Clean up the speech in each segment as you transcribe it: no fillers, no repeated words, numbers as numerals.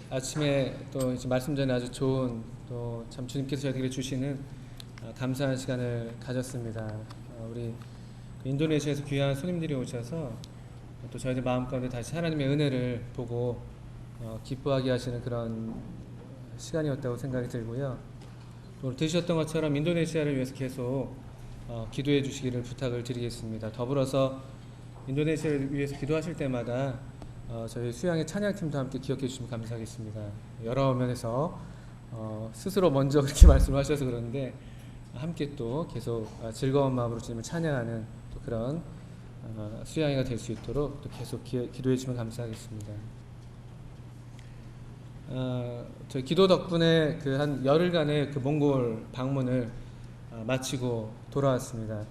아침에 또 이제 말씀 전에 아주 좋은 또 참 주님께서 저희에게 주시는 감사한 시간을 가졌습니다. 우리 인도네시아에서 귀한 손님들이 오셔서 또 저희들 마음 가운데 다시 하나님의 은혜를 보고 기뻐하게 하시는 그런 시간이었다고 생각이 들고요. 또 들으셨던 것처럼 인도네시아를 위해서 계속 기도해 주시기를 부탁을 드리겠습니다. 더불어서 인도네시아를 위해서 기도하실 때마다 저희 수양의 찬양팀도 함께 기억해 주시면 감사하겠습니다. 여러 면에서 스스로 먼저 그렇게 말씀을 하셔서 그러는데 함께 또 계속 즐거운 마음으로 주님을 찬양하는 또 그런 수양회가 될 수 있도록 또 계속 기도해 주시면 감사하겠습니다. 저희 기도 덕분에 그 한 열흘간의 그 몽골 방문을 마치고 돌아왔습니다.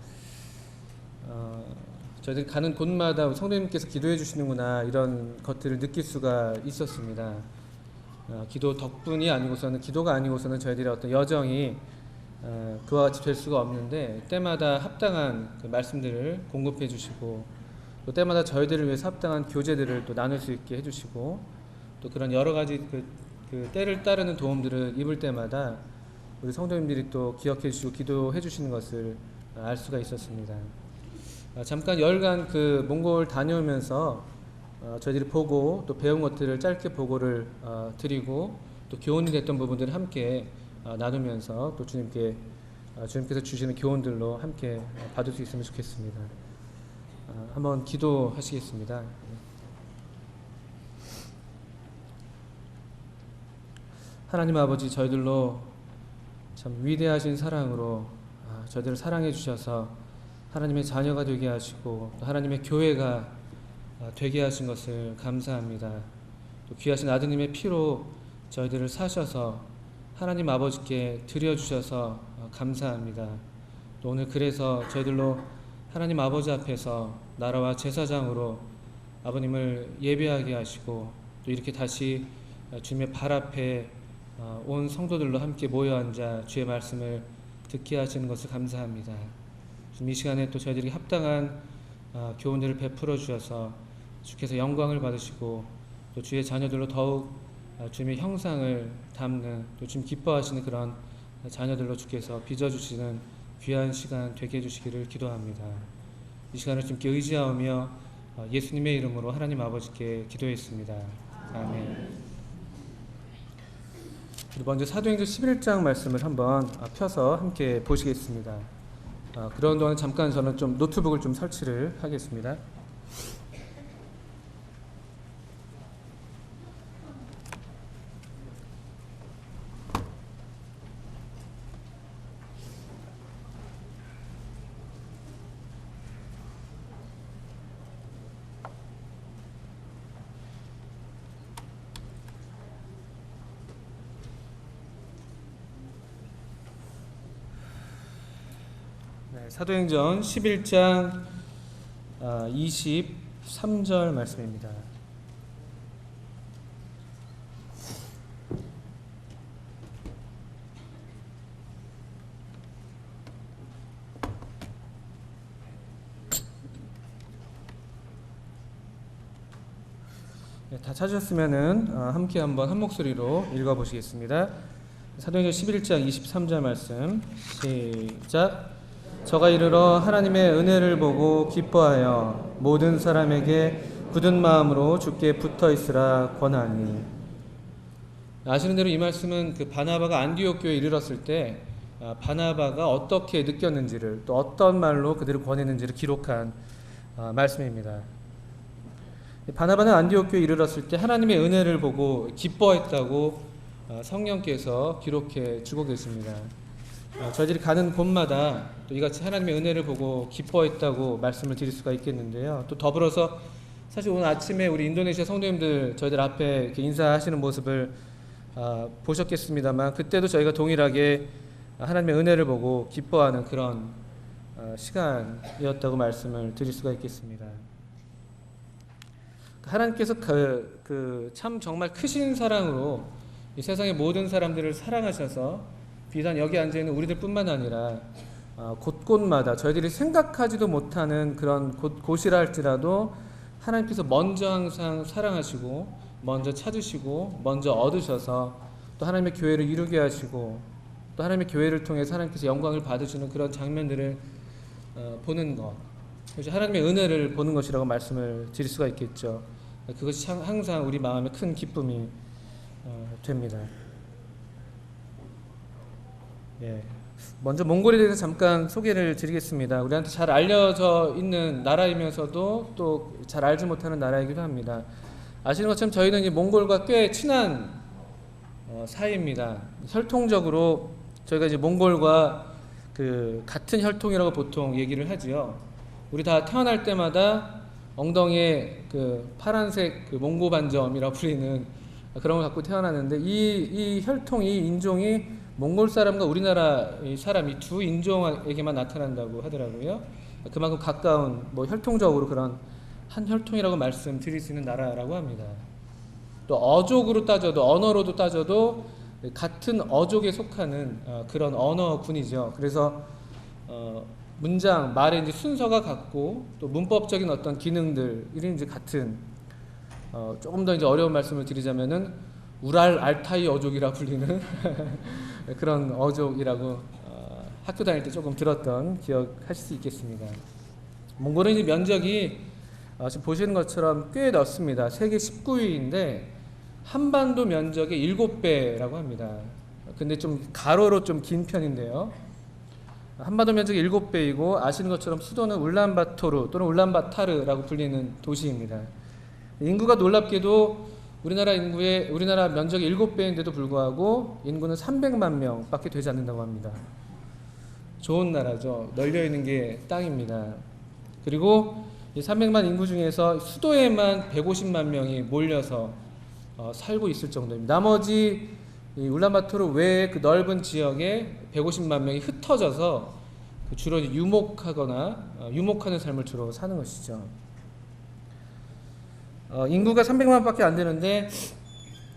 저희들이 가는 곳마다 성도님께서 기도해 주시는구나 이런 것들을 느낄 수가 있었습니다. 기도 덕분이 아니고서는 기도가 아니고서는 저희들의 어떤 여정이 그와 같이 될 수가 없는데 때마다 합당한 그 말씀들을 공급해 주시고 또 때마다 저희들을 위해서 합당한 교제들을 또 나눌 수 있게 해주시고 또 그런 여러 가지 그 때를 따르는 도움들을 입을 때마다 우리 성도님들이 또 기억해 주시고 기도해 주시는 것을 알 수가 있었습니다. 잠깐 열간 그 몽골 다녀오면서 저희들이 보고 또 배운 것들을 짧게 보고를 드리고 또 교훈이 됐던 부분들을 함께 나누면서 또 주님께서 주시는 교훈들로 함께 받을 수 있으면 좋겠습니다. 한번 기도하시겠습니다. 하나님 아버지, 저희들로 참 위대하신 사랑으로 저희들을 사랑해 주셔서 하나님의 자녀가 되게 하시고 또 하나님의 교회가 되게 하신 것을 감사합니다. 또 귀하신 아드님의 피로 저희들을 사셔서 하나님 아버지께 드려주셔서 감사합니다. 또 오늘 그래서 저희들로 하나님 아버지 앞에서 나라와 제사장으로 아버님을 예배하게 하시고 또 이렇게 다시 주님의 발 앞에 온 성도들로 함께 모여 앉아 주의 말씀을 듣게 하시는 것을 감사합니다. 이 시간에 또 저희들이 합당한 교훈들을 베풀어 주셔서 주께서 영광을 받으시고 또 주의 자녀들로 더욱 주님의 형상을 담는 또 주님 기뻐하시는 그런 자녀들로 주께서 빚어주시는 귀한 시간 되게 해주시기를 기도합니다. 이 시간을 주님께 의지하며 예수님의 이름으로 하나님 아버지께 기도했습니다. 아멘. 먼저 사도행전 11장 말씀을 한번 펴서 함께 보시겠습니다. 그런 동안 잠깐 저는 좀 노트북을 좀 설치를 하겠습니다. 사도행전 11장 23절 말씀입니다. 다 찾으셨으면은 함께 한번 한 목소리로 읽어보시겠습니다. 사도행전 11장 23절 말씀 시작. 저가 이르러 하나님의 은혜를 보고 기뻐하여 모든 사람에게 굳은 마음으로 주께 붙어 있으라 권하니. 아시는 대로 이 말씀은 그 바나바가 안디옥 교회에 이르렀을 때 바나바가 어떻게 느꼈는지를 또 어떤 말로 그들을 권했는지를 기록한 말씀입니다. 바나바는 안디옥 교회에 이르렀을 때 하나님의 은혜를 보고 기뻐했다고 성령께서 기록해 주고 계십니다. 저희들이 가는 곳마다 또 이같이 하나님의 은혜를 보고 기뻐했다고 말씀을 드릴 수가 있겠는데요. 또 더불어서 사실 오늘 아침에 우리 인도네시아 성도님들 저희들 앞에 이렇게 인사하시는 모습을 보셨겠습니다만 그때도 저희가 동일하게 하나님의 은혜를 보고 기뻐하는 그런 시간이었다고 말씀을 드릴 수가 있겠습니다. 하나님께서 참 정말 크신 사랑으로 이 세상의 모든 사람들을 사랑하셔서 비단 여기 앉아있는 우리들 뿐만 아니라 곳곳마다 저희들이 생각하지도 못하는 그런 곳이라 할지라도 하나님께서 먼저 항상 사랑하시고 먼저 찾으시고 먼저 얻으셔서 또 하나님의 교회를 이루게 하시고 또 하나님의 교회를 통해서 하나님께서 영광을 받으시는 그런 장면들을 보는 것, 그래서 하나님의 은혜를 보는 것이라고 말씀을 드릴 수가 있겠죠. 그것이 항상 우리 마음에 큰 기쁨이 됩니다. 예. 먼저 몽골에 대해서 잠깐 소개를 드리겠습니다. 우리한테 잘 알려져 있는 나라이면서도 또 잘 알지 못하는 나라이기도 합니다. 아시는 것처럼 저희는 이제 몽골과 꽤 친한 사이입니다. 혈통적으로 저희가 이제 몽골과 그 같은 혈통이라고 보통 얘기를 하지요. 우리 다 태어날 때마다 엉덩이에 그 파란색 그 몽고 반점이라고 불리는 그런 걸 갖고 태어났는데 이 혈통이 이 인종이 몽골 사람과 우리나라 사람이 두 인종에게만 나타난다고 하더라고요. 그만큼 가까운 뭐 혈통적으로 그런 한 혈통이라고 말씀드릴 수 있는 나라라고 합니다. 또 어족으로 따져도 언어로도 따져도 같은 어족에 속하는 그런 언어군이죠. 그래서 문장 말의 이제 순서가 같고 또 문법적인 어떤 기능들이 이제 같은 조금 더 이제 어려운 말씀을 드리자면은 우랄 알타이 어족이라 불리는 그런 어족이라고 학교 다닐 때 조금 들었던 기억하실 수 있겠습니다. 몽골은 이제 면적이 지금 보시는 것처럼 꽤 넓습니다. 세계 19위인데 한반도 면적의 7배라고 합니다. 근데 좀 가로로 좀 긴 편인데요. 한반도 면적이 7배이고 아시는 것처럼 수도는 울란바토르 또는 울란바타르라고 불리는 도시입니다. 인구가 놀랍게도 우리나라 면적이 7배인데도 불구하고 인구는 300만 명밖에 되지 않는다고 합니다. 좋은 나라죠. 널려 있는 게 땅입니다. 그리고 이 300만 인구 중에서 수도에만 150만 명이 몰려서 살고 있을 정도입니다. 나머지 이 울란바토르 외의 그 넓은 지역에 150만 명이 흩어져서 주로 유목하는 삶을 주로 사는 것이죠. 인구가 300만밖에 안 되는데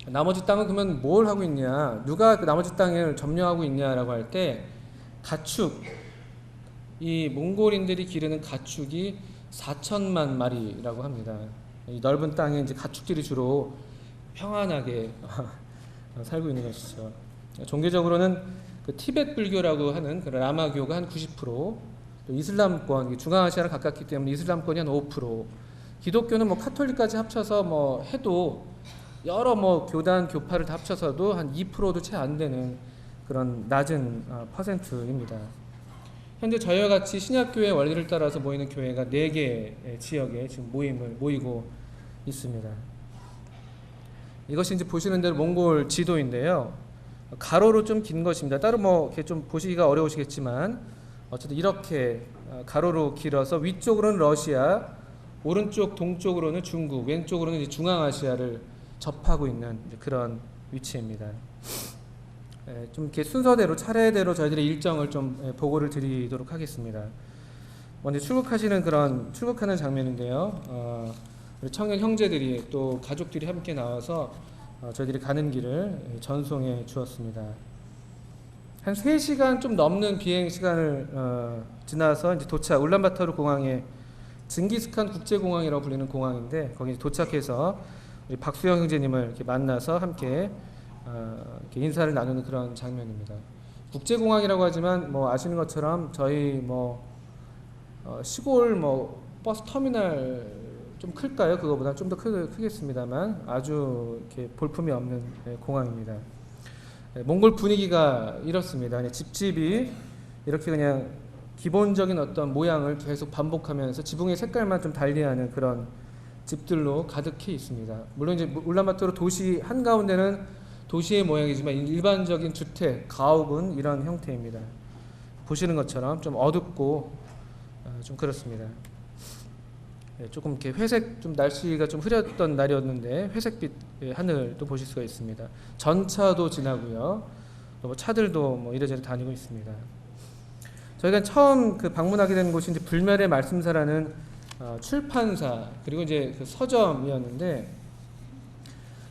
나머지 땅은 그러면 뭘 하고 있냐? 누가 그 나머지 땅을 점령하고 있냐라고 할 때 가축, 이 몽골인들이 기르는 가축이 4천만 마리라고 합니다. 이 넓은 땅에 이제 가축들이 주로 평안하게 살고 있는 것이죠. 종교적으로는 그 티베트 불교라고 하는 그 라마교가 한 90%, 또 이슬람권, 중앙아시아랑 가깝기 때문에 이슬람권이 한 5%, 기독교는 뭐 카톨릭까지 합쳐서 뭐 해도 여러 뭐 교단 교파를 다 합쳐서도 한 2%도 채 안 되는 그런 낮은 퍼센트입니다. 현재 저희와 같이 신약교회 원리를 따라서 모이는 교회가 4개의 지역에 지금 모이고 있습니다. 이것이 이제 보시는 대로 몽골 지도인데요. 가로로 좀 긴 것입니다. 따로 뭐 이렇게 좀 보시기가 어려우시겠지만 어쨌든 이렇게 가로로 길어서 위쪽으로는 러시아, 오른쪽 동쪽으로는 중국, 왼쪽으로는 이제 중앙아시아를 접하고 있는 그런 위치입니다. 좀 이렇게 순서대로 차례대로 저희들의 일정을 좀 보고를 드리도록 하겠습니다. 먼저 출국하는 장면인데요. 우리 청년 형제들이 또 가족들이 함께 나와서 저희들이 가는 길을 전송해 주었습니다. 한 3시간 좀 넘는 비행 시간을 지나서 이제 울란바토르 공항에 징기스칸 국제공항이라고 불리는 공항인데 거기 도착해서 우리 박수영 형제님을 이렇게 만나서 함께 이렇게 인사를 나누는 그런 장면입니다. 국제공항이라고 하지만 뭐 아시는 것처럼 저희 시골 버스 터미널 좀 클까요? 그거보다 좀 더 크겠습니다만 아주 이렇게 볼품이 없는 공항입니다. 몽골 분위기가 이렇습니다. 그냥 집집이 이렇게 그냥 기본적인 어떤 모양을 계속 반복하면서 지붕의 색깔만 좀 달리하는 그런 집들로 가득해 있습니다. 물론 이제 울란바토르 도시 한가운데는 도시의 모양이지만 일반적인 주택, 가옥은 이런 형태입니다. 보시는 것처럼 좀 어둡고 좀 그렇습니다. 조금 이렇게 회색, 좀 날씨가 좀 흐렸던 날이었는데 회색빛 하늘도 보실 수가 있습니다. 전차도 지나고요. 또 뭐 차들도 뭐 이래저래 다니고 있습니다. 저희가 처음 방문하게 된 곳이 이제 불멸의 말씀사라는 출판사 그리고 이제 그 서점이었는데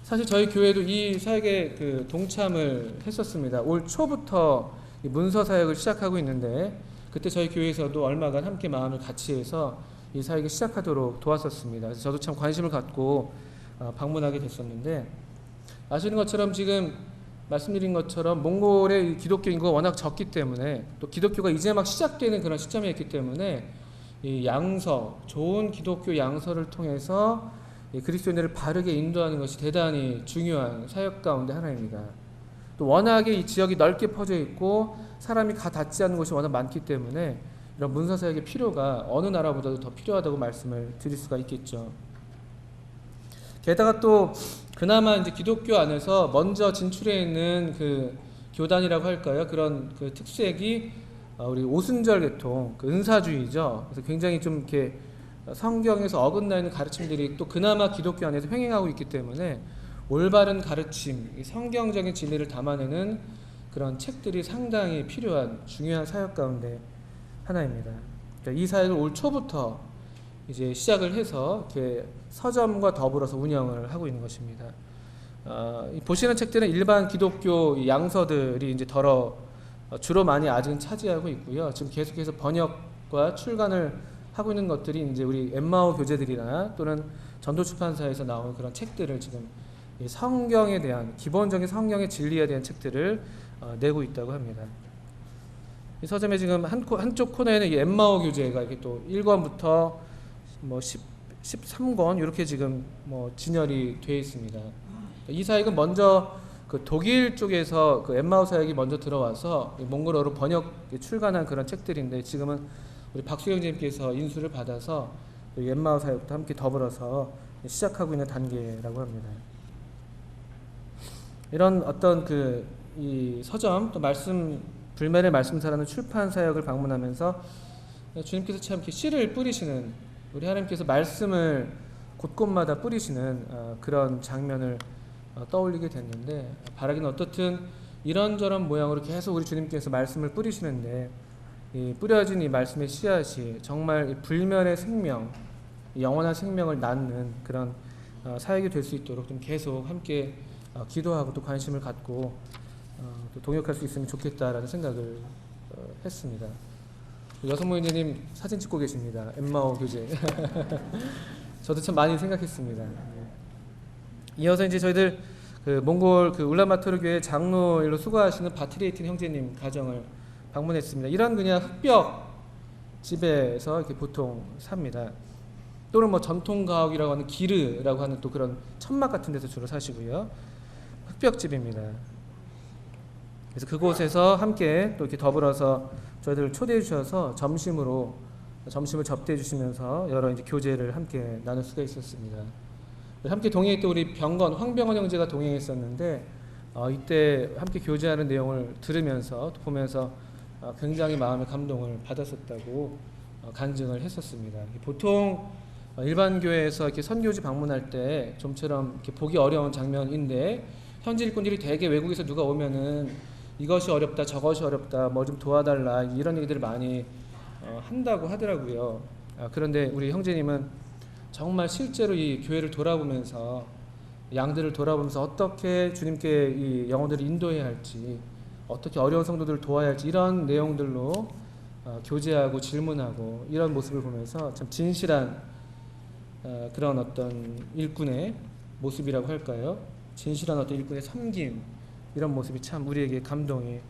사실 저희 교회도 이 사역에 동참을 했었습니다. 올 초부터 문서 사역을 시작하고 있는데 그때 저희 교회에서도 얼마간 함께 마음을 같이 해서 이 사역을 시작하도록 도왔었습니다. 그래서 저도 참 관심을 갖고 방문하게 됐었는데, 아시는 것처럼 지금 말씀드린 것처럼 몽골의 기독교 인구가 워낙 적기 때문에, 또 기독교가 이제 막 시작되는 그런 시점에 있기 때문에 이 양서, 좋은 기독교 양서를 통해서 이 그리스도인들을 바르게 인도하는 것이 대단히 중요한 사역 가운데 하나입니다. 또 워낙에 이 지역이 넓게 퍼져 있고 사람이 가 닿지 않는 곳이 워낙 많기 때문에 이런 문서 사역의 필요가 어느 나라보다도 더 필요하다고 말씀을 드릴 수가 있겠죠. 게다가 또 그나마 이제 기독교 안에서 먼저 진출해 있는 그 교단이라고 할까요? 그런 그 특색이 우리 오순절 계통, 그 은사주의죠. 그래서 굉장히 좀 이렇게 성경에서 어긋나 있는 가르침들이 또 그나마 기독교 안에서 횡행하고 있기 때문에 올바른 가르침, 성경적인 진리를 담아내는 그런 책들이 상당히 필요한 중요한 사역 가운데 하나입니다. 그러니까 이 사역을 올 초부터 이제 시작을 해서 이렇게 서점과 더불어서 운영을 하고 있는 것입니다. 보시는 책들은 일반 기독교 양서들이 이제 주로 많이 아직은 차지하고 있고요. 지금 계속해서 번역과 출간을 하고 있는 것들이 이제 우리 엠마오 교재들이나 또는 전도출판사에서 나온 그런 책들을 지금 성경에 대한 기본적인 성경의 진리에 대한 책들을 내고 있다고 합니다. 이 서점에 지금 한쪽 코너에는 이 엠마오 교재가 이렇게 또 1권부터 뭐 13권 이렇게 지금 뭐 진열이 되어 있습니다. 이 사역은 먼저 그 독일 쪽에서 그 엠마오 사역이 먼저 들어와서 몽골어로 번역 출간한 그런 책들인데, 지금은 우리 박수영 선생님께서 인수를 받아서 엠마오 사역도 함께 더불어서 시작하고 있는 단계라고 합니다. 이런 어떤 이 서점 또 불멸의 말씀사라는 출판 사역을 방문하면서 주님께서 참 이렇게 씨를 뿌리시는, 우리 하나님께서 말씀을 곳곳마다 뿌리시는 그런 장면을 떠올리게 됐는데, 바라기는 어떻든 이런저런 모양으로 계속 우리 주님께서 말씀을 뿌리시는데, 이 뿌려진 이 말씀의 씨앗이 정말 불멸의 생명, 영원한 생명을 낳는 그런 사역이 될 수 있도록 좀 계속 함께 기도하고 또 관심을 갖고 또 동역할 수 있으면 좋겠다라는 생각을 했습니다. 여성모임님 사진 찍고 계십니다. 엠마오 교재. 저도 참 많이 생각했습니다. 이어서 이제 저희들 그 몽골 그 울란바토르 교회 장로일로 수고하시는 바트레이틴 형제님 가정을 방문했습니다. 이런 그냥 흙벽 집에서 이렇게 보통 삽니다. 또는 뭐 전통가옥이라고 하는 기르라고 하는 또 그런 천막 같은 데서 주로 사시고요. 흙벽집입니다. 그래서 그곳에서 함께 또 이렇게 더불어서 저희들을 초대해 주셔서 점심을 접대해 주시면서 여러 이제 교제를 함께 나눌 수가 있었습니다. 함께 동행했던 우리 황병원 형제가 동행했었는데, 이때 함께 교제하는 내용을 들으면서 또 보면서 굉장히 마음의 감동을 받았었다고 간증을 했었습니다. 보통 일반 교회에서 이렇게 선교지 방문할 때 좀처럼 이렇게 보기 어려운 장면인데, 현지 일꾼들이 대개 외국에서 누가 오면은 이것이 어렵다, 저것이 어렵다, 뭐 좀 도와달라, 이런 얘기들을 많이 한다고 하더라고요. 그런데 우리 형제님은 정말 실제로 이 교회를 돌아보면서, 양들을 돌아보면서 어떻게 주님께 이 영혼들을 인도해야 할지, 어떻게 어려운 성도들을 도와야 할지, 이런 내용들로 교제하고 질문하고 이런 모습을 보면서 참 진실한 그런 어떤 일꾼의 모습이라고 할까요? 진실한 어떤 일꾼의 섬김, 이런 모습이 참 우리에게 감동이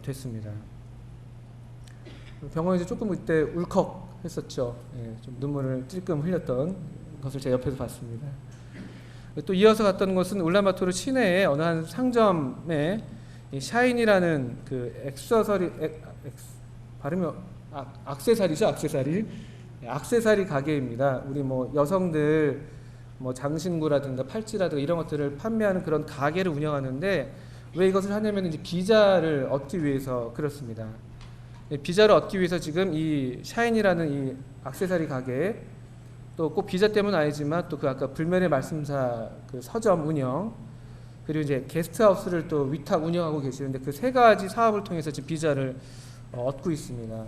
됐습니다. 병원에서 조금 그때 울컥 했었죠. 예, 좀 눈물을 찔끔 흘렸던 것을 제가 옆에서 봤습니다. 또 이어서 갔던 곳은 울란바토르 시내의 어느 한 상점에 이 샤인이라는 그 발음이 액세서리죠, 액세서리 가게입니다. 우리 뭐 여성들 뭐 장신구라든가 팔찌라든가 이런 것들을 판매하는 그런 가게를 운영하는데, 왜 이것을 하냐면 이제 비자를 얻기 위해서 그렇습니다. 비자를 얻기 위해서 지금 이 샤인이라는 이 액세서리 가게, 또 꼭 비자 때문은 아니지만 또 그 아까 불멸의 말씀사 그 서점 운영, 그리고 이제 게스트하우스를 또 위탁 운영하고 계시는데, 그 세 가지 사업을 통해서 지금 비자를 얻고 있습니다.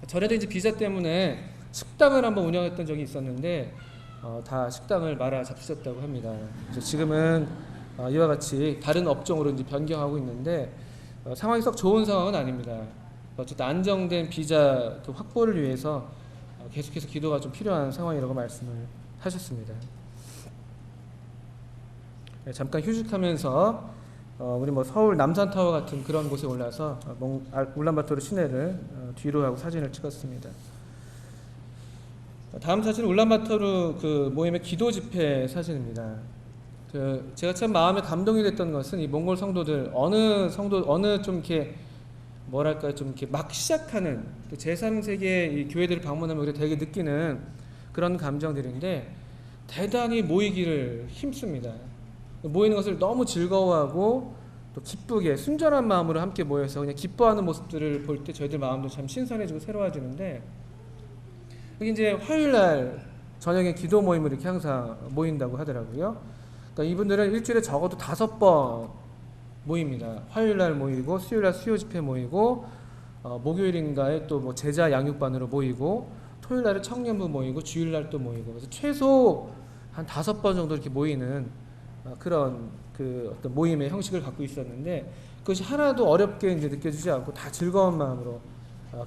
전에도 이제 비자 때문에 식당을 한번 운영했던 적이 있었는데 다 식당을 말아 잡수셨다고 합니다. 그래서 지금은 이와 같이 다른 업종으로 이제 변경하고 있는데 상황이 썩 좋은 상황은 아닙니다. 어쨌든 안정된 비자 그 확보를 위해서 계속해서 기도가 좀 필요한 상황이라고 말씀을 하셨습니다. 잠깐 휴식하면서 우리 뭐 서울 남산타워 같은 그런 곳에 올라서 울란바토르 시내를 뒤로 하고 사진을 찍었습니다. 다음 사진은 울란바토르 그 모임의 기도 집회 사진입니다. 제가 참 마음에 감동이 됐던 것은 이 몽골 성도들 어느 좀 이렇게 뭐랄까 좀 이렇게 막 시작하는 제3세계 이 교회들을 방문하면 우리가 되게 느끼는 그런 감정들인데 대단히 모이기를 힘씁니다. 모이는 것을 너무 즐거워하고 또 기쁘게 순전한 마음으로 함께 모여서 그냥 기뻐하는 모습들을 볼 때 저희들 마음도 참 신선해지고 새로워지는데 여기 이제 화요일날 저녁에 기도 모임을 이렇게 항상 모인다고 하더라고요. 그러니까 이분들은 일주일에 적어도 5번 모입니다. 화요일날 모이고 수요일날 수요 집회 모이고 목요일인가에 또 뭐 제자 양육반으로 모이고 토요일날에 청년부 모이고 주일날 또 모이고 그래서 최소 한 5번 정도 이렇게 모이는 그런 그 어떤 모임의 형식을 갖고 있었는데 그것이 하나도 어렵게 이제 느껴지지 않고 다 즐거운 마음으로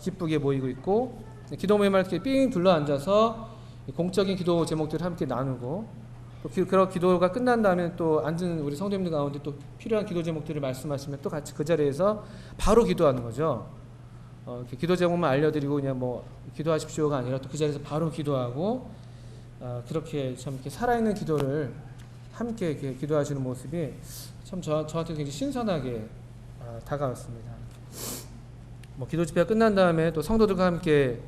기쁘게 모이고 있고 기도 모임을 이렇게 삥 둘러 앉아서 공적인 기도 제목들을 함께 나누고 또 그런 기도가 끝난 다음에 또 앉은 우리 성도님들 가운데 또 필요한 기도 제목들을 말씀하시면 또 같이 그 자리에서 바로 기도하는 거죠. 기도 제목만 알려드리고 그냥 뭐 기도하십시오가 아니라 또 그 자리에서 바로 기도하고 그렇게 참 이렇게 살아있는 기도를 함께 이렇게 기도하시는 모습이 참 저한테 굉장히 신선하게 다가왔습니다. 뭐 기도 집회가 끝난 다음에 또 성도들과 함께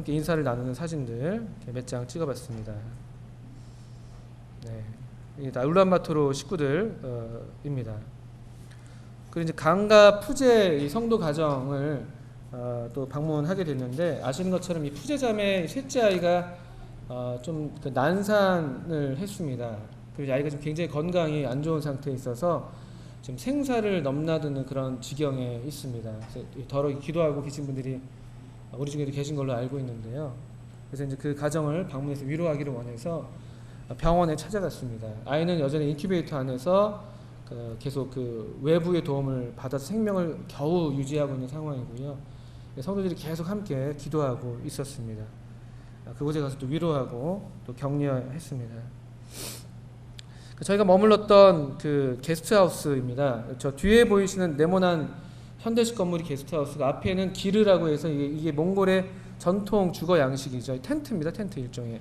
인사를 나누는 사진들 몇 장 찍어봤습니다. 네, 이게 다 울란바토르 식구들입니다. 그리고 이제 강가 푸제 이 성도 가정을 또 방문하게 됐는데 아시는 것처럼 이 푸제자매 셋째 아이가 좀 그 난산을 했습니다. 그리고 아이가 좀 굉장히 건강이 안 좋은 상태에 있어서 지금 생사를 넘나드는 그런 지경에 있습니다. 그래서 더러 기도하고 계신 분들이 우리 중에도 계신 걸로 알고 있는데요. 그래서 이제 그 가정을 방문해서 위로하기를 원해서 병원에 찾아갔습니다. 아이는 여전히 인큐베이터 안에서 계속 그 외부의 도움을 받아서 생명을 겨우 유지하고 있는 상황이고요. 성도들이 계속 함께 기도하고 있었습니다. 그곳에 가서 또 위로하고 또 격려했습니다. 저희가 머물렀던 그 게스트하우스입니다. 저 뒤에 보이시는 네모난 현대식 건물이 게스트하우스가 앞에는 기르라고 해서 이게 몽골의 전통 주거 양식이죠. 텐트입니다. 텐트 일종의.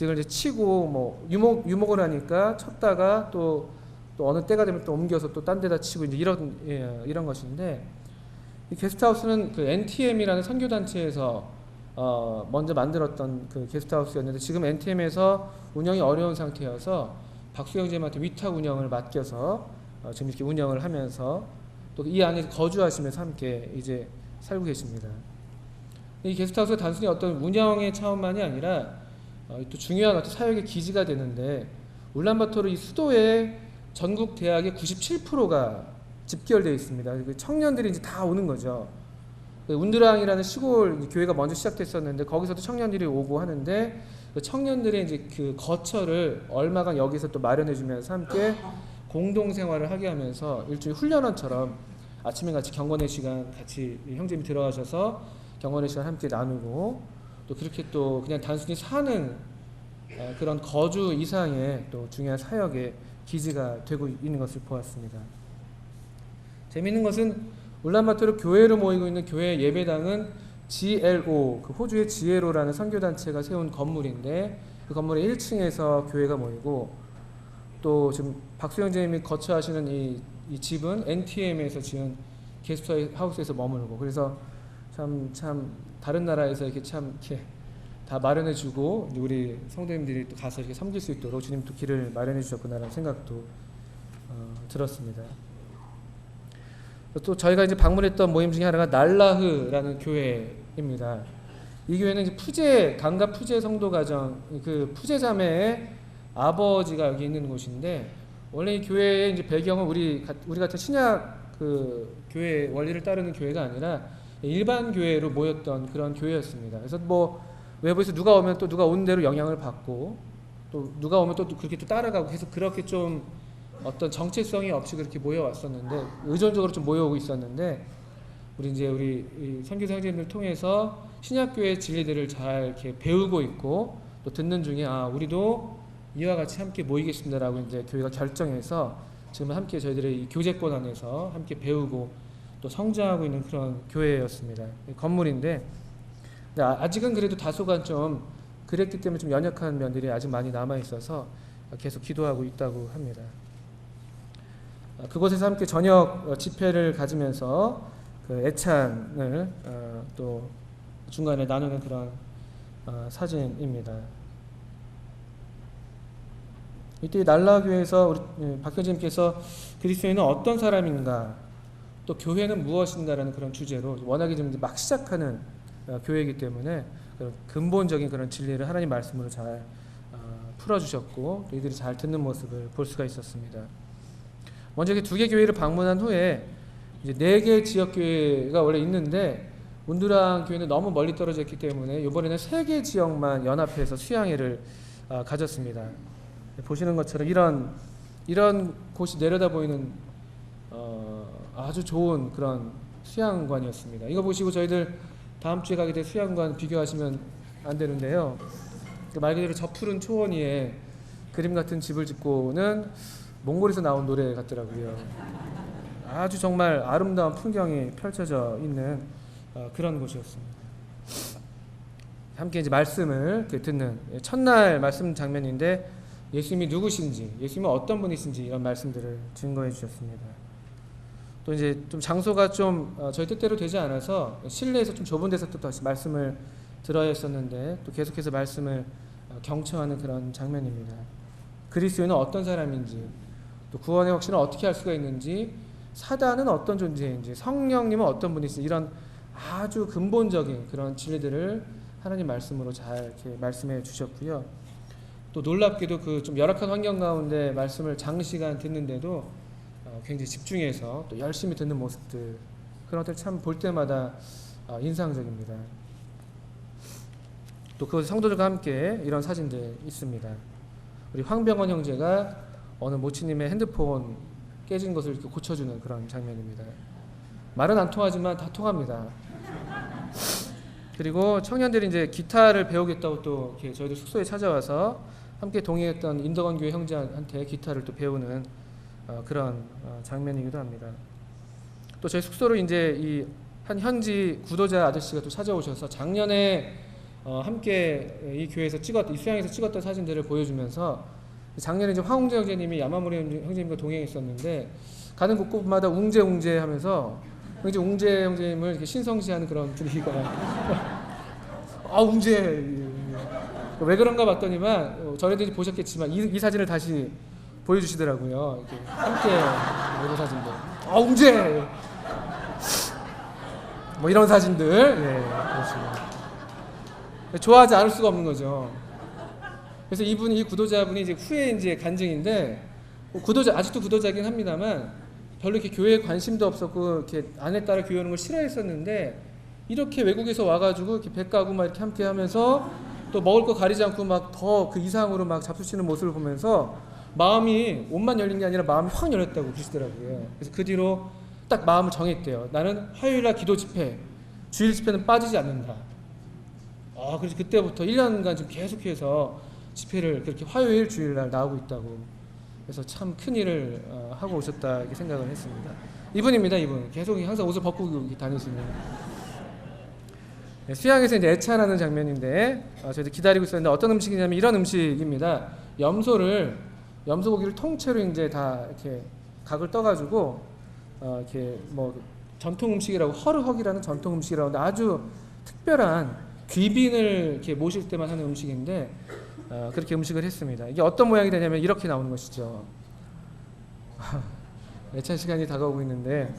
이걸 이제 치고 뭐 유목을 하니까 쳤다가 또 어느 때가 되면 또 옮겨서 또 딴 데다 치고 이제 이런 것인데 이 게스트하우스는 그 NTM이라는 선교 단체에서 먼저 만들었던 그 게스트하우스였는데 지금 NTM에서 운영이 어려운 상태여서 박수영 선생님한테 위탁 운영을 맡겨서 지금 이렇게 운영을 하면서 또 이 안에 거주하시면서 함께 이제 살고 계십니다. 이 게스트하우스가 단순히 어떤 운영의 차원만이 아니라 또 중요한 어떤 사역의 기지가 되는데 울란바토르 이 수도에 전국 대학의 97%가 집결되어 있습니다. 청년들이 이제 다 오는 거죠. 운드랑이라는 시골 교회가 먼저 시작됐었는데 거기서도 청년들이 오고 하는데 그 청년들의 이제 그 거처를 얼마간 여기서 또 마련해주면서 함께 공동 생활을 하게 하면서 일종의 훈련원처럼 아침에 같이 경건의 시간 같이 형제님이 들어가셔서 경건의 시간 함께 나누고 또 그렇게 또 그냥 단순히 사는 그런 거주 이상의 또 중요한 사역의 기지가 되고 있는 것을 보았습니다. 재미있는 것은 울란바토르 교회로 모이고 있는 교회 예배당은 GLO, 그 호주의 지에로라는 선교단체가 세운 건물인데 그 건물의 1층에서 교회가 모이고 또 지금 박수영 선생님이 거처하시는 이 집은 NTM에서 지은 게스트하우스에서 머물고 그래서 참 다른 나라에서 이렇게 다 마련해주고 우리 성도님들이 또 가서 이렇게 섬길 수 있도록 주님 또 길을 마련해 주셨구나라는 생각도 들었습니다. 또 저희가 이제 방문했던 모임 중에 하나가 날라흐라는 교회입니다. 이 교회는 이제 강가 푸제 성도 가정 그 푸제 자매의 아버지가 여기 있는 곳인데 원래 이 교회의 이제 배경은 우리 같은 신약 그 교회 원리를 따르는 교회가 아니라 일반 교회로 모였던 그런 교회였습니다. 그래서 뭐 외부에서 누가 오면 또 누가 온 대로 영향을 받고 또 누가 오면 또 그렇게 또 따라가고 해서 그렇게 좀 어떤 정체성이 없이 그렇게 모여왔었는데 의존적으로 좀 모여오고 있었는데 우리 선교사 형제님들 통해서 신약교회 진리들을 잘 이렇게 배우고 있고 또 듣는 중에 우리도 이와 같이 함께 모이겠습니다라고 이제 교회가 결정해서 지금 함께 저희들의 이 교제권 안에서 함께 배우고 또 성장하고 있는 그런 교회였습니다. 건물인데 아직은 그래도 다소간 좀 그랬기 때문에 좀 연약한 면들이 아직 많이 남아 있어서 계속 기도하고 있다고 합니다. 그곳에서 함께 저녁 집회를 가지면서 그 애찬을 또 중간에 나누는 그런 사진입니다. 이때 날라교회에서 우리 박현진님께서 그리스도인은 어떤 사람인가, 또 교회는 무엇인가라는 그런 주제로 워낙에 좀 막 시작하는 교회이기 때문에 그런 근본적인 그런 진리를 하나님 말씀으로 잘 풀어주셨고 또 이들이 잘 듣는 모습을 볼 수가 있었습니다. 먼저 두 개 교회를 방문한 후에 이제 4개 지역 교회가 원래 있는데 운두랑 교회는 너무 멀리 떨어져 있기 때문에 이번에는 3개 지역만 연합해서 수양회를 가졌습니다. 보시는 것처럼 이런 곳이 내려다 보이는 아주 좋은 그런 수양관이었습니다. 이거 보시고 저희들 다음 주에 가게 될 수양관 비교하시면 안 되는데요. 말 그대로 저 푸른 초원 위에 그림 같은 집을 짓고는 몽골에서 나온 노래 같더라고요. 아주 정말 아름다운 풍경이 펼쳐져 있는 그런 곳이었습니다. 함께 이제 말씀을 듣는 첫날 말씀 장면인데 예수님이 누구신지, 예수님은 어떤 분이신지 이런 말씀들을 증거해 주셨습니다. 또 이제 좀 장소가 좀 저희 뜻대로 되지 않아서 실내에서 좀 좁은 데서 또 다시 말씀을 들어야 했었는데 또 계속해서 말씀을 경청하는 그런 장면입니다. 그리스도인은 어떤 사람인지, 또 구원의 확신을 어떻게 할 수가 있는지, 사단은 어떤 존재인지, 성령님은 어떤 분이신지 이런 아주 근본적인 그런 진리들을 하나님 말씀으로 잘 이렇게 말씀해 주셨고요. 또 놀랍게도 그 좀 열악한 환경 가운데 말씀을 장시간 듣는데도 굉장히 집중해서 또 열심히 듣는 모습들, 그런 것들 참 볼 때마다 인상적입니다. 또 그 성도들과 함께 이런 사진들 있습니다. 우리 황병원 형제가 어느 모치님의 핸드폰 깨진 것을 이렇게 고쳐주는 그런 장면입니다. 말은 안 통하지만 다 통합니다. 그리고 청년들이 이제 기타를 배우겠다고 또 이렇게 저희들 숙소에 찾아와서 함께 동행했던 인덕원 교회 형제한테 기타를 또 배우는 그런 장면이기도 합니다. 또 저희 숙소로 이제 이 한 현지 구도자 아저씨가 또 찾아오셔서 작년에 함께 이 교회에서 이 수양에서 찍었던 사진들을 보여주면서 작년에 이제 황웅재 형제님이 야마모리 형제님과 동행했었는데 가는 곳곳마다 웅재 하면서 이제 웅재 형제님을 이렇게 신성시하는 그런 분위기가 웅재 왜 그런가 봤더니만 전에도 보셨겠지만 이 사진을 다시 보여주시더라고요. 이렇게 함께 이런 사진들. 웅재 뭐 이런 사진들. 그렇습니다. 좋아하지 않을 수가 없는 거죠. 그래서 이 구도자분이 이제 후에 이제 간증인데 아직도 구도자긴 합니다만 별로 이렇게 교회에 관심도 없었고 이렇게 아내 따라 교회 오는 걸 싫어했었는데 이렇게 외국에서 와가지고 이렇게 배 까고 막 이렇게 함께 하면서 또 먹을 거 가리지 않고 막 더 그 이상으로 막 잡수시는 모습을 보면서 마음이 옷만 열린 게 아니라 마음이 확 열렸다고 그러시더라고요. 그래서 그 뒤로 딱 마음을 정했대요. 나는 화요일날 기도 집회, 주일 집회는 빠지지 않는다. 그래서 그때부터 1년간 좀 계속해서 집회를 그렇게 화요일, 주일날 나오고 있다고. 그래서 참 큰 일을 하고 오셨다 이렇게 생각을 했습니다. 이분입니다, 이분. 계속 항상 옷을 벗고 다니시는. 수양에서 이제 애찬하는 장면인데 저희도 기다리고 있었는데 어떤 음식이냐면 이런 음식입니다. 염소고기를 통째로 이제 다 이렇게 각을 떠가지고 이렇게 뭐 전통 음식이라고 허르헉이라는 전통 음식이라고 하는데 아주 특별한 귀빈을 이렇게 모실 때만 하는 음식인데 그렇게 음식을 했습니다. 이게 어떤 모양이 되냐면 이렇게 나오는 것이죠. 애찬 시간이 다가오고 있는데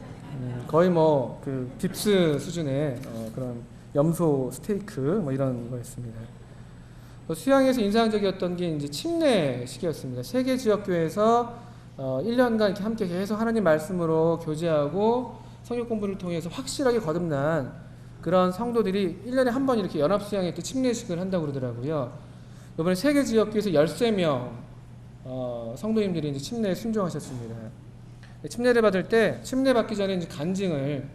거의 뭐 그 빕스 수준의 그런 염소 스테이크 뭐 이런 거였습니다. 수양에서 인상적이었던 게 이제 침례식이었습니다. 3개 지역 교회에서 1년간 이렇게 함께 계속 하나님 말씀으로 교제하고 성경 공부를 통해서 확실하게 거듭난 그런 성도들이 1년에 한 번 이렇게 연합 수양회 때 침례식을 한다고 그러더라고요. 이번에 3개 지역 교회에서 13명 성도님들이 이제 침례에 순종하셨습니다. 침례를 받을 때 침례 받기 전에 이제 간증을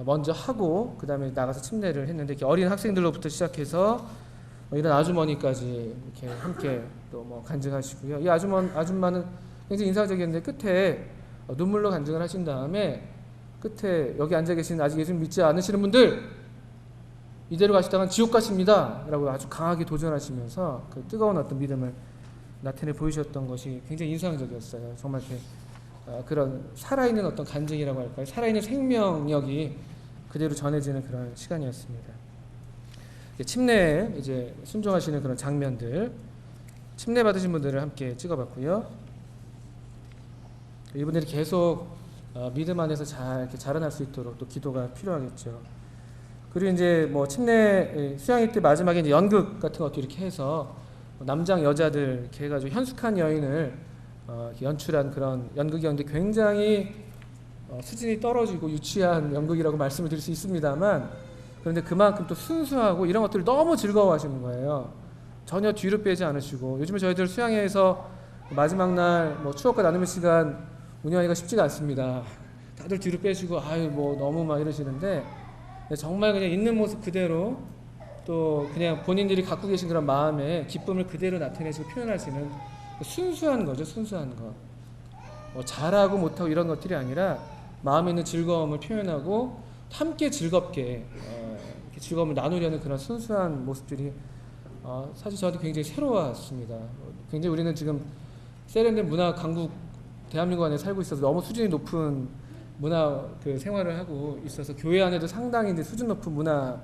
먼저 하고 그 다음에 나가서 침례를 했는데 이렇게 어린 학생들로부터 시작해서 이런 아주머니까지 이렇게 함께 또 뭐 간증하시고요. 이 아줌마는 굉장히 인상적이었는데 끝에 눈물로 간증을 하신 다음에 끝에 여기 앉아 계신 아직 예수 믿지 않으시는 분들 이대로 가시다간 지옥 가십니다 라고 아주 강하게 도전하시면서 그 뜨거운 어떤 믿음을 나타내 보이셨던 것이 굉장히 인상적이었어요. 정말 이렇게 그런 살아있는 어떤 간증이라고 할까요? 살아있는 생명력이 그대로 전해지는 그런 시간이었습니다. 침례에 이제 순종하시는 그런 장면들, 침례 받으신 분들을 함께 찍어봤고요. 이분들이 계속 믿음 안에서 잘 이렇게 자라날 수 있도록 또 기도가 필요하겠죠. 그리고 이제 뭐 침례 수양회 때 마지막에 이제 연극 같은 것도 이렇게 해서 남장 여자들 이렇게 해가지고 현숙한 여인을 연출한 그런 연극이었는데 굉장히 수준이 떨어지고 유치한 연극이라고 말씀을 드릴 수 있습니다만, 그런데 그만큼 또 순수하고 이런 것들을 너무 즐거워하시는 거예요. 전혀 뒤로 빼지 않으시고, 요즘에 저희들 수양회에서 마지막 날 뭐 추억과 나누는 시간 운영하기가 쉽지가 않습니다. 다들 뒤로 빼시고 아유 뭐 너무 막 이러시는데, 정말 그냥 있는 모습 그대로 또 그냥 본인들이 갖고 계신 그런 마음의 기쁨을 그대로 나타내시고 표현하시는 순수한 거죠. 순수한 거. 잘하고 못하고 이런 것들이 아니라 마음에 있는 즐거움을 표현하고 함께 즐겁게 이렇게 즐거움을 나누려는 그런 순수한 모습들이 사실 저한테 굉장히 새로웠습니다. 굉장히 우리는 지금 세련된 문화 강국 대한민국 안에 살고 있어서 너무 수준이 높은 문화 그 생활을 하고 있어서 교회 안에도 상당히 이제 수준 높은 문화,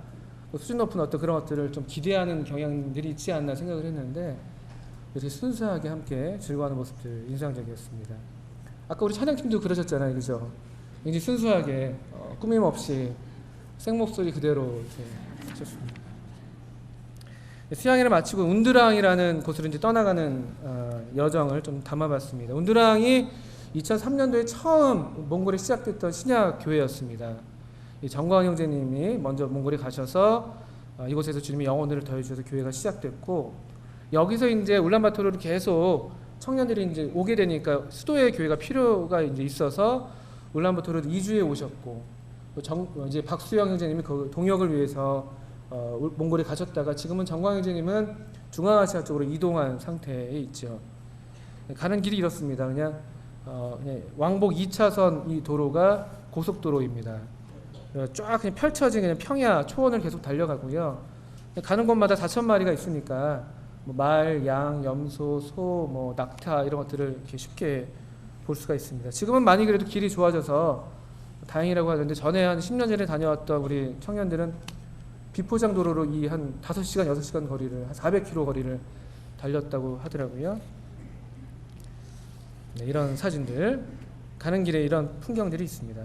수준 높은 어떤 그런 것들을 좀 기대하는 경향들이 있지 않나 생각을 했는데, 이렇게 순수하게 함께 즐거워하는 모습들 인상적이었습니다. 아까 우리 찬양팀도 그러셨잖아요, 그죠? 굉장히 순수하게 꾸밈 없이 생목소리 그대로 이렇게 하셨습니다. 수양회를 마치고 운드랑이라는 곳으로 이제 떠나가는 여정을 좀 담아봤습니다. 운드랑이 2003년도에 처음 몽골에 시작됐던 신약 교회였습니다. 정광 형제님이 먼저 몽골에 가셔서 이곳에서 주님이 영혼들을 더해주셔서 교회가 시작됐고, 여기서 이제 울란바토르로 계속 청년들이 이제 오게 되니까 수도의 교회가 필요가 이제 있어서 울란바토르로 이주해 오셨고, 이제 박수영 형제님이 그 동역을 위해서 몽골에 가셨다가 지금은 정광 형제님은 중앙아시아 쪽으로 이동한 상태에 있죠. 가는 길이 이렇습니다. 그냥 왕복 2차선 이 도로가 고속도로입니다. 쫙 그냥 펼쳐진 그냥 평야 초원을 계속 달려가고요. 가는 곳마다 4,000마리가 있으니까 뭐 말, 양, 염소, 소, 뭐 낙타 이런 것들을 이렇게 쉽게 볼 수가 있습니다. 지금은 많이 그래도 길이 좋아져서 다행이라고 하는데, 전에 한 10년 전에 다녀왔던 우리 청년들은 비포장 도로로 이 한 5시간, 6시간 거리를 한 400km 거리를 달렸다고 하더라고요. 네, 이런 사진들, 가는 길에 이런 풍경들이 있습니다.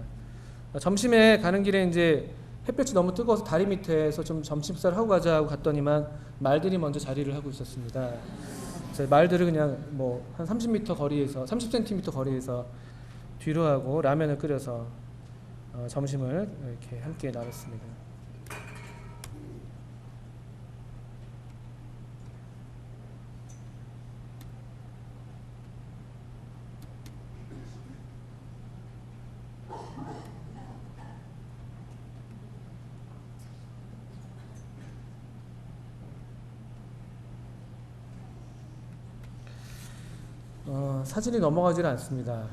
점심에 가는 길에 이제 햇볕이 너무 뜨거워서 다리 밑에서 좀 점심 식사를 하고 가자 하고 갔더니만 말들이 먼저 자리를 하고 있었습니다. 그래서 말들을 그냥 뭐 한 30m 거리에서 30cm 거리에서 뒤로 하고 라면을 끓여서 점심을 이렇게 함께 나눴습니다. 사진이 넘어가지는 않습니다.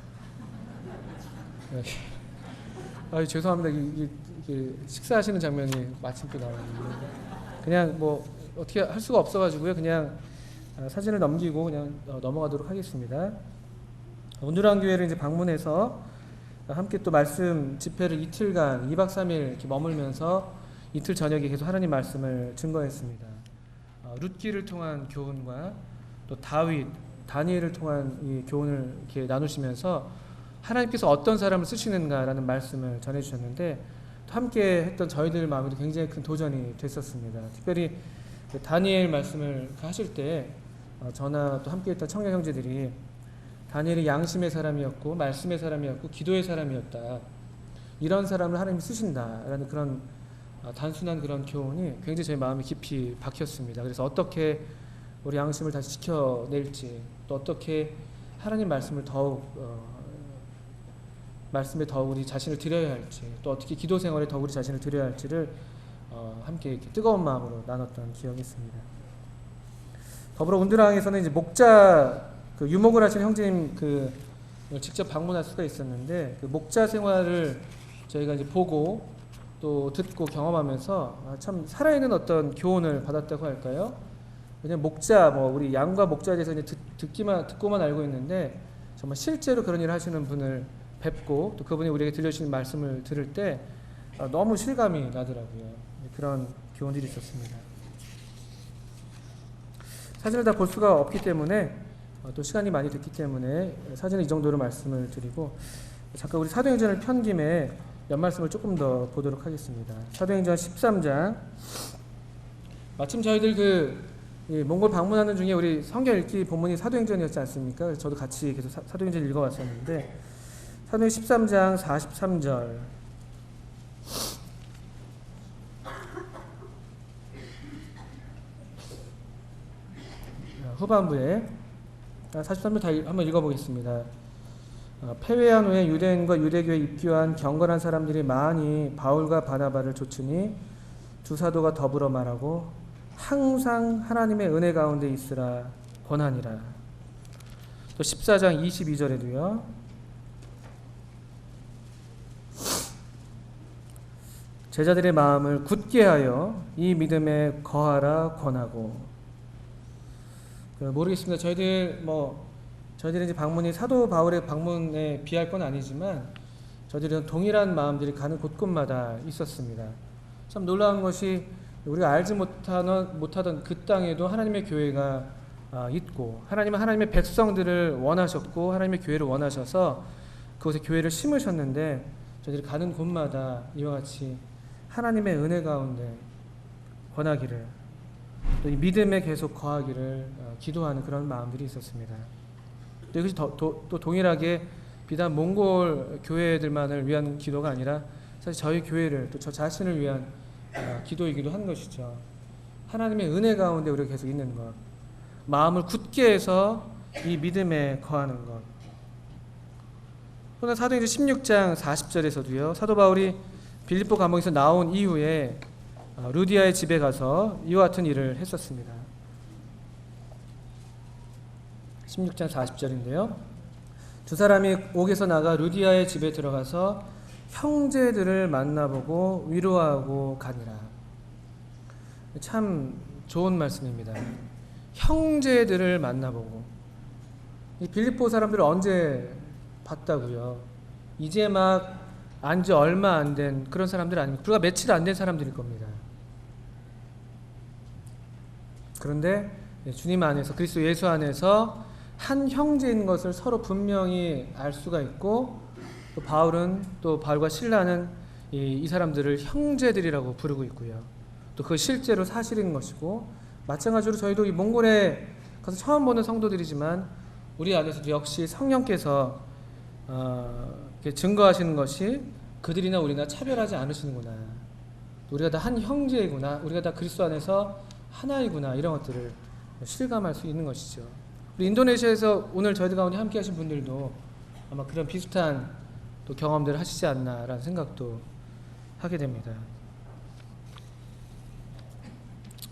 죄송합니다. 이게 식사하시는 장면이 마침 또 나왔는데, 그냥 뭐 어떻게 할 수가 없어가지고요. 그냥 사진을 넘기고 그냥 넘어가도록 하겠습니다. 운두랑 교회를 이제 방문해서 함께 또 말씀 집회를 이틀간 2박 3일 이렇게 머물면서 이틀 저녁에 계속 하나님 말씀을 증거했습니다. 룻기를 통한 교훈과 또 다니엘을 통한 이 교훈을 이렇게 나누시면서 하나님께서 어떤 사람을 쓰시는가라는 말씀을 전해주셨는데, 또 함께 했던 저희들 마음에도 굉장히 큰 도전이 됐었습니다. 특별히 다니엘 말씀을 하실 때 저나 또 함께 했던 청년 형제들이 다니엘이 양심의 사람이었고 말씀의 사람이었고 기도의 사람이었다, 이런 사람을 하나님이 쓰신다라는 그런 단순한 그런 교훈이 굉장히 제 마음에 깊이 박혔습니다. 그래서 어떻게 우리 양심을 다시 지켜낼지, 또 어떻게 하나님 말씀을 말씀에 더 우리 자신을 드려야 할지, 또 어떻게 기도 생활에 더 우리 자신을 드려야 할지를 함께 이렇게 뜨거운 마음으로 나눴던 기억이 있습니다. 더불어 운드랑에서는 이제 목자 그 유목을 하시는 형제님 그 직접 방문할 수가 있었는데 그 목자 생활을 저희가 이제 보고 또 듣고 경험하면서 참 살아있는 어떤 교훈을 받았다고 할까요? 왜냐면 목자 뭐 우리 양과 목자에 대해서 이제 듣고만 알고 있는데 정말 실제로 그런 일을 하시는 분을 뵙고 또 그분이 우리에게 들려주시는 말씀을 들을 때 너무 실감이 나더라고요. 그런 교훈들이 있었습니다. 사진을 다 볼 수가 없기 때문에 또 시간이 많이 됐기 때문에 사진은 이 정도로 말씀을 드리고 잠깐 우리 사도행전을 편 김에 몇 말씀을 조금 더 보도록 하겠습니다. 사도행전 13장 마침 저희들 몽골 방문하는 중에 우리 성경 읽기 본문이 사도행전이었지 않습니까? 그래서 저도 같이 계속 사도행전 읽어왔었는데 사도행전 13장 43절 후반부에 43절 다 한번 읽어보겠습니다. 패회한 후에 유대인과 유대교에 입교한 경건한 사람들이 많이 바울과 바나바를 좇으니 두 사도가 더불어 말하고 항상 하나님의 은혜 가운데 있으라 권하니라. 또 14장 22절에도요. 제자들의 마음을 굳게 하여 이 믿음에 거하라 권하고. 모르겠습니다. 저희들이 이제 방문이 사도 바울의 방문에 비할 건 아니지만 저희들은 동일한 마음들이 가는 곳곳마다 있었습니다. 참 놀라운 것이 우리가 알지 못하던 그 땅에도 하나님의 교회가 있고 하나님은 하나님의 백성들을 원하셨고 하나님의 교회를 원하셔서 그곳에 교회를 심으셨는데 저희들이 가는 곳마다 이와 같이 하나님의 은혜 가운데 권하기를 또 이 믿음에 계속 거하기를 기도하는 그런 마음들이 있었습니다. 또 이것이 또 동일하게 비단 몽골 교회들만을 위한 기도가 아니라 사실 저희 교회를 또 저 자신을 위한 기도이기도 한 것이죠. 하나님의 은혜 가운데 우리가 계속 있는 것, 마음을 굳게 해서 이 믿음에 거하는 것. 또는 사도행전 16장 40절에서도요. 사도 바울이 빌립보 감옥에서 나온 이후에 루디아의 집에 가서 이와 같은 일을 했었습니다. 16장 40절인데요. 두 사람이 옥에서 나가 루디아의 집에 들어가서 형제들을 만나보고 위로하고 가니라. 참 좋은 말씀입니다. 형제들을 만나보고. 이 빌립보 사람들을 언제 봤다고요? 이제 막 안지 얼마 안 된 그런 사람들 아닙니까? 불과 며칠 안 된 사람들일 겁니다. 그런데 주님 안에서 그리스도 예수 안에서 한 형제인 것을 서로 분명히 알 수가 있고 또 바울과 실라는 이 사람들을 형제들이라고 부르고 있고요. 또 그 실제로 사실인 것이고 마찬가지로 저희도 이 몽골에 가서 처음 보는 성도들이지만 우리 안에서도 역시 성령께서 증거하시는 것이 그들이나 우리나 차별하지 않으시는구나. 우리가 다 한 형제이구나. 우리가 다 그리스도 안에서 하나이구나. 이런 것들을 실감할 수 있는 것이죠. 우리 인도네시아에서 오늘 저희들 가운데 함께 하신 분들도 아마 그런 비슷한 또 경험들을 하시지 않나라는 생각도 하게 됩니다.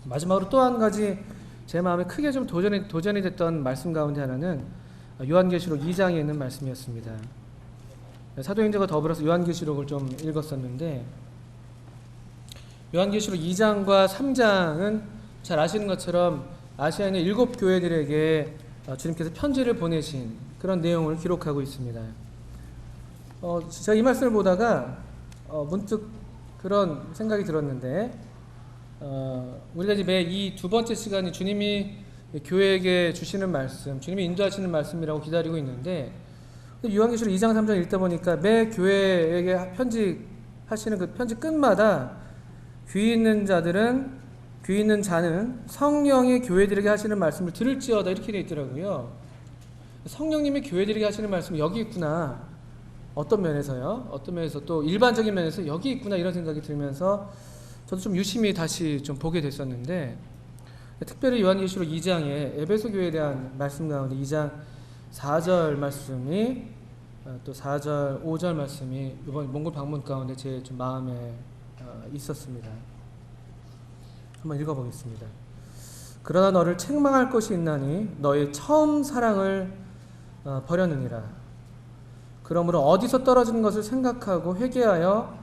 마지막으로 또 한 가지 제 마음에 크게 좀 도전이 됐던 말씀 가운데 하나는 요한계시록 2장에 있는 말씀이었습니다. 사도행전과 더불어서 요한계시록을 좀 읽었었는데 요한계시록 2장과 3장은 잘 아시는 것처럼 아시아에 있는 7교회들에게 주님께서 편지를 보내신 그런 내용을 기록하고 있습니다. 제가 이 말씀을 보다가 문득 그런 생각이 들었는데 우리가 이제 매 이 두 번째 시간이 주님이 교회에게 주시는 말씀, 주님이 인도하시는 말씀이라고 기다리고 있는데 요한계시록 2장 3장 읽다 보니까 매 교회에게 편지하시는 그 편지 끝마다 귀 있는 자는 성령이 교회들에게 하시는 말씀을 들을지어다 이렇게 되어 있더라고요. 성령님이 교회들에게 하시는 말씀이 여기 있구나. 어떤 면에서요? 어떤 면에서 또 일반적인 면에서 여기 있구나 이런 생각이 들면서 저도 좀 유심히 다시 좀 보게 됐었는데 특별히 요한계시록 2장에 에베소 교회에 대한 말씀 가운데 2장 4절 말씀이 또 4절 5절 말씀이 이번 몽골 방문 가운데 제 좀 마음에 있었습니다. 한번 읽어보겠습니다. 그러나 너를 책망할 것이 있나니 너의 처음 사랑을 버렸느니라. 그러므로 어디서 떨어진 것을 생각하고 회개하여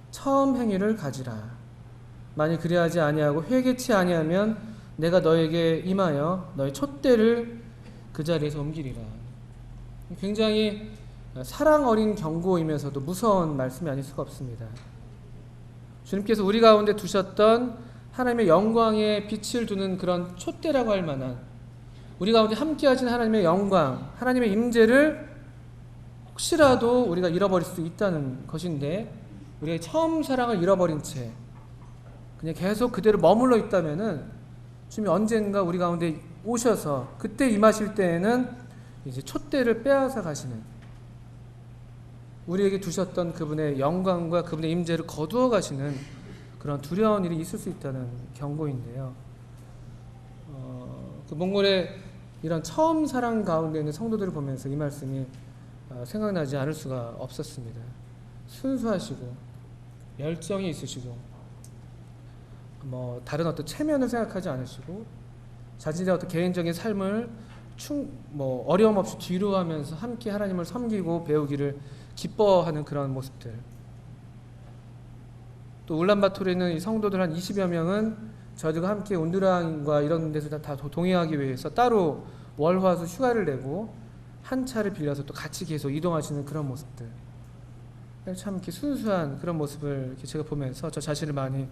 처음 행위를 가지라. 만일 그리하지 아니하고 회개치 아니하면 내가 너에게 임하여 너의 촛대를 그 자리에서 옮기리라. 굉장히 사랑 어린 경고이면서도 무서운 말씀이 아닐 수가 없습니다. 주님께서 우리 가운데 두셨던 하나님의 영광에 빛을 두는 그런 촛대라고 할 만한, 우리 가운데 함께 하신 하나님의 영광, 하나님의 임재를 혹시라도 우리가 잃어버릴 수 있다는 것인데, 우리의 처음 사랑을 잃어버린 채 그냥 계속 그대로 머물러 있다면은 주님이 언젠가 우리 가운데 오셔서 그때 임하실 때에는 이제 촛대를 빼앗아 가시는, 우리에게 두셨던 그분의 영광과 그분의 임재를 거두어 가시는 그런 두려운 일이 있을 수 있다는 경고인데요. 그 몽골의 이런 처음 사랑 가운데 있는 성도들을 보면서 이 말씀이 생각나지 않을 수가 없었습니다. 순수하시고 열정이 있으시고 다른 어떤 체면을 생각하지 않으시고 자신의 어떤 개인적인 삶을 어려움 없이 뒤로 하면서 함께 하나님을 섬기고 배우기를 기뻐하는 그런 모습들. 또 울란바토르에 있는 이 성도들 한 20여 명은 저희들과 함께 온두랑과 이런 데서 다 동행하기 위해서 따로 월화수 휴가를 내고 한 차를 빌려서 또 같이 계속 이동하시는 그런 모습들. 참 이렇게 순수한 그런 모습을 이렇게 제가 보면서 저 자신을 많이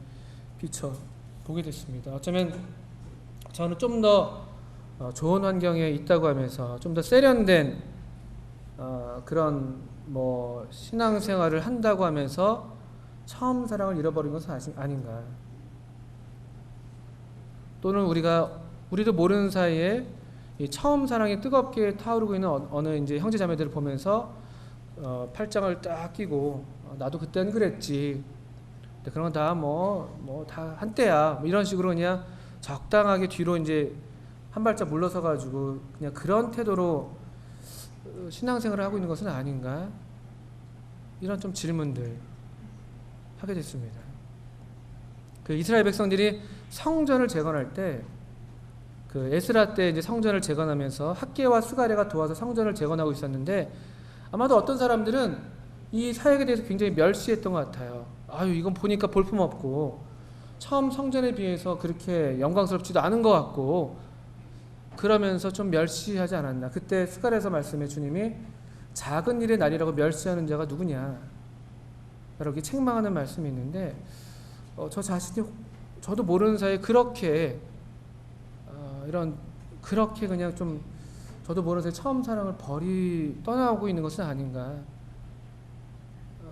비춰 보게 됐습니다. 어쩌면 저는 좀 더 좋은 환경에 있다고 하면서 좀 더 세련된 그런 신앙생활을 한다고 하면서 처음 사랑을 잃어버린 것은 아닌가. 또는 우리도 모르는 사이에 이 처음 사랑이 뜨겁게 타오르고 있는 어느 이제 형제 자매들을 보면서 팔짱을 딱 끼고 나도 그때는 그랬지. 근데 그런 건 다 다 한때야. 이런 식으로 그냥 적당하게 뒤로 이제 한 발짝 물러서 가지고 그냥 그런 태도로 신앙생활을 하고 있는 것은 아닌가? 이런 좀 질문들 하게 됐습니다. 그 이스라엘 백성들이 성전을 재건할 때, 그 에스라 때 이제 성전을 재건하면서 학개와 스가랴가 도와서 성전을 재건하고 있었는데, 아마도 어떤 사람들은 이 사역에 대해서 굉장히 멸시했던 것 같아요. 아유, 이건 보니까 볼품없고 처음 성전에 비해서 그렇게 영광스럽지도 않은 것 같고, 그러면서 좀 멸시하지 않았나. 그때 스가랴에서 말씀해 주님이 작은 일의 날이라고 멸시하는 자가 누구냐, 이렇게 책망하는 말씀이 있는데, 저 자신이 저도 모르는 사이에 그렇게 그렇게 그냥 좀 저도 모르는 사이에 처음 사랑을 떠나고 있는 것은 아닌가,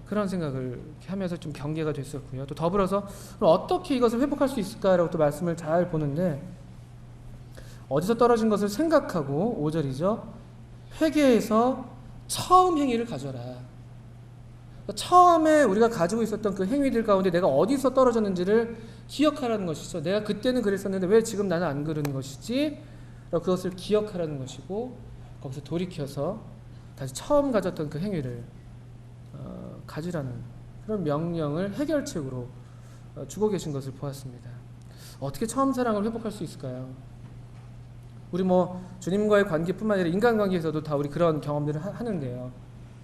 그런 생각을 하면서 좀 경계가 됐었고요. 또 더불어서 어떻게 이것을 회복할 수 있을까라고 또 말씀을 잘 보는데, 어디서 떨어진 것을 생각하고 5절이죠. 회개해서 처음 행위를 가져라. 처음에 우리가 가지고 있었던 그 행위들 가운데 내가 어디서 떨어졌는지를 기억하라는 것이죠. 내가 그때는 그랬었는데 왜 지금 나는 안 그러는 것이지? 그것을 기억하라는 것이고, 거기서 돌이켜서 다시 처음 가졌던 그 행위를 가지라는 그런 명령을 해결책으로 주고 계신 것을 보았습니다. 어떻게 처음 사랑을 회복할 수 있을까요? 우리 주님과의 관계뿐만 아니라 인간관계에서도 다 우리 그런 경험들을 하는데요.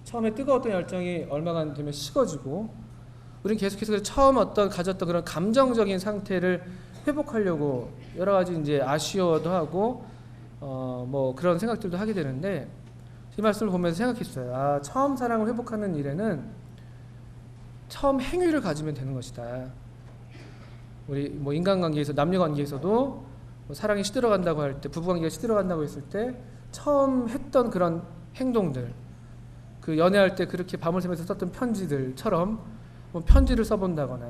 처음에 뜨거웠던 열정이 얼마간 되면 식어지고, 우리는 계속해서 처음 가졌던 그런 감정적인 상태를 회복하려고 여러 가지 이제 아쉬워도 하고 그런 생각들도 하게 되는데, 이 말씀을 보면서 생각했어요. 처음 사랑을 회복하는 일에는 처음 행위를 가지면 되는 것이다. 우리 인간관계에서, 남녀관계에서도 사랑이 시들어간다고 할 때, 부부관계가 시들어간다고 했을 때 처음 했던 그런 행동들, 그 연애할 때 그렇게 밤을 새면서 썼던 편지들처럼 편지를 써본다거나,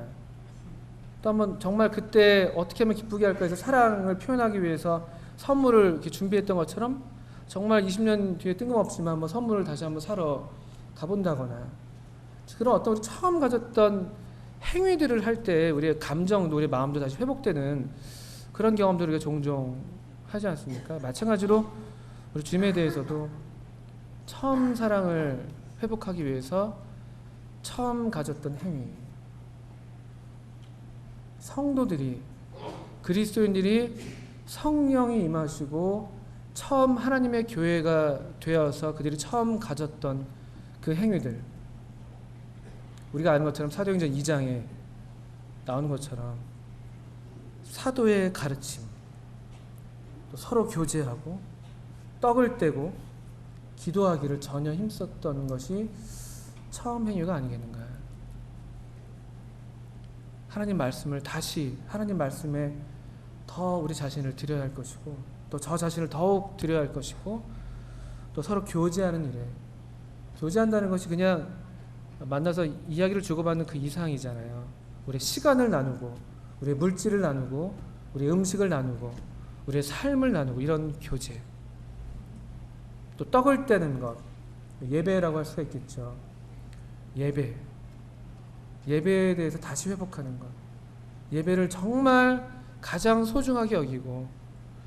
또 한번 정말 그때 어떻게 하면 기쁘게 할까 해서 사랑을 표현하기 위해서 선물을 이렇게 준비했던 것처럼 정말 20년 뒤에 뜬금없지만 선물을 다시 한번 사러 가본다거나, 그런 어떤 우리 처음 가졌던 행위들을 할 때 우리의 감정도 우리의 마음도 다시 회복되는 그런 경험들을 우리가 종종 하지 않습니까? 마찬가지로 우리 주님에 대해서도 처음 사랑을 회복하기 위해서 처음 가졌던 행위, 성도들이, 그리스도인들이 성령이 임하시고 처음 하나님의 교회가 되어서 그들이 처음 가졌던 그 행위들, 우리가 아는 것처럼 사도행전 2장에 나오는 것처럼 사도의 가르침, 또 서로 교제하고 떡을 떼고 기도하기를 전혀 힘썼던 것이 처음 행위가 아니겠는가. 하나님 말씀을 다시, 하나님 말씀에 더 우리 자신을 드려야 할 것이고, 또 저 자신을 더욱 드려야 할 것이고, 또 서로 교제하는 일에, 교제한다는 것이 그냥 만나서 이야기를 주고받는 그 이상이잖아요. 우리의 시간을 나누고, 우리의 물질을 나누고, 우리의 음식을 나누고, 우리의 삶을 나누고, 이런 교제. 또 떡을 떼는 것, 예배라고 할 수가 있겠죠. 예배에 대해서 다시 회복하는 것, 예배를 정말 가장 소중하게 여기고,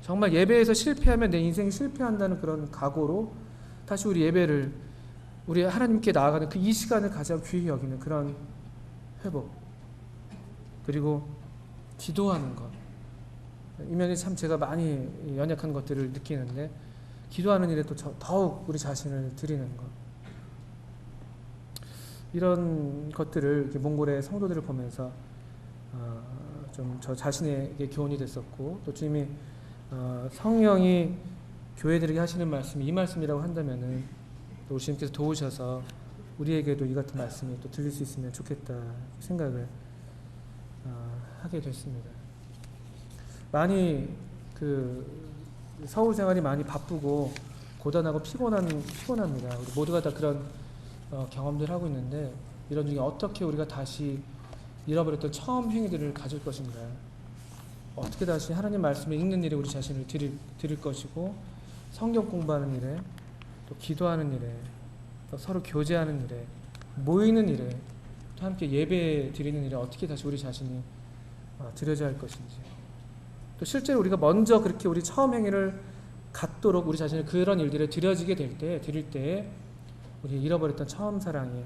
정말 예배에서 실패하면 내 인생이 실패한다는 그런 각오로 다시 우리 예배를, 우리 하나님께 나아가는 그 이 시간을 가장 귀히 여기는 그런 회복. 그리고 기도하는 것, 이 면에 참 제가 많이 연약한 것들을 느끼는데, 기도하는 일에 또 더욱 우리 자신을 드리는 것, 이런 것들을 이렇게 몽골의 성도들을 보면서 좀 저 자신에게 교훈이 됐었고, 또 주님이 성령이 교회들에게 하시는 말씀이 이 말씀이라고 한다면은 또 우리 주님께서 도우셔서 우리에게도 이 같은 말씀이 또 들릴 수 있으면 좋겠다 생각을 하게 됐습니다. 많이 서울 생활이 많이 바쁘고 고단하고 피곤합니다. 우리 모두가 다 그런 경험들 하고 있는데, 이런 중에 어떻게 우리가 다시 잃어버렸던 처음 행위들을 가질 것인가, 어떻게 다시 하나님 말씀을 읽는 일에 우리 자신을 드릴 것이고, 성경 공부하는 일에, 또 기도하는 일에, 또 서로 교제하는 일에, 모이는 일에, 또 함께 예배 드리는 일에 어떻게 다시 우리 자신이 드려져야 할 것인지, 또 실제로 우리가 먼저 그렇게 우리 처음 행위를 갖도록 우리 자신을 그런 일들에 드릴 때 우리 잃어버렸던 처음 사랑이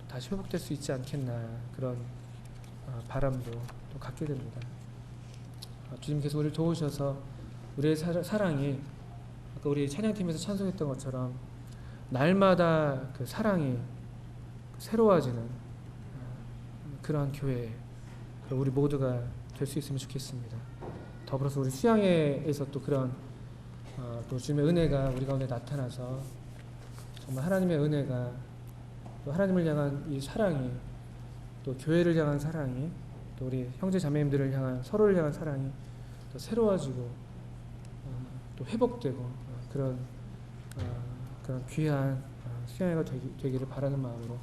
다시 회복될 수 있지 않겠나, 그런 바람도 또 갖게 됩니다. 주님께서 우리를 도우셔서 우리의 사랑이 아까 우리 찬양팀에서 찬송했던 것처럼 날마다 그 사랑이 새로워지는 그러한 교회, 우리 모두가 될 수 있으면 좋겠습니다. 더불어서 우리 수양회에서 또 그런 또 주님의 은혜가 우리 가운데 나타나서 정말 하나님의 은혜가, 또 하나님을 향한 이 사랑이, 또 교회를 향한 사랑이, 또 우리 형제 자매님들을 향한, 서로를 향한 사랑이 또 새로워지고 또 회복되고 그런 귀한 수양회가 되기를 바라는 마음으로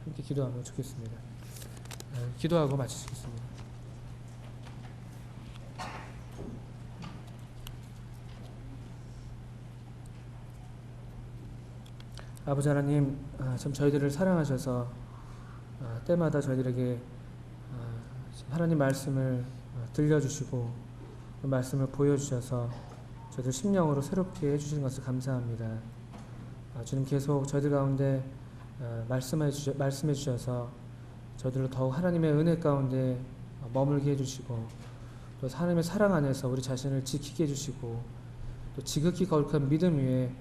함께 기도하면 좋겠습니다. 기도하고 마치겠습니다. 아버지 하나님, 참 저희들을 사랑하셔서 때마다 저희들에게 하나님 말씀을 들려주시고 그 말씀을 보여주셔서 저희들 심령으로 새롭게 해주시는 것을 감사합니다. 주님 계속 저희들 가운데 말씀해 주셔서 저희들로 더욱 하나님의 은혜 가운데 머물게 해주시고, 또 하나님의 사랑 안에서 우리 자신을 지키게 해주시고, 또 지극히 거룩한 믿음 위에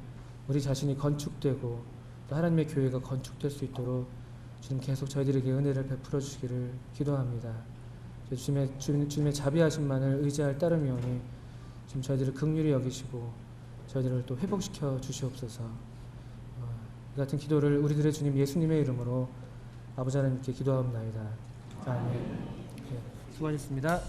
우리 자신이 건축되고 또 하나님의 교회가 건축될 수 있도록 주님 계속 저희들에게 은혜를 베풀어 주시기를 기도합니다. 주님의 자비하심만을 의지할 따름이오니 지금 저희들을 긍휼히 여기시고 저희들을 또 회복시켜 주시옵소서. 이 같은 기도를 우리들의 주님 예수님의 이름으로 아버지 하나님께 기도하옵나이다. 아멘. 네, 수고하셨습니다.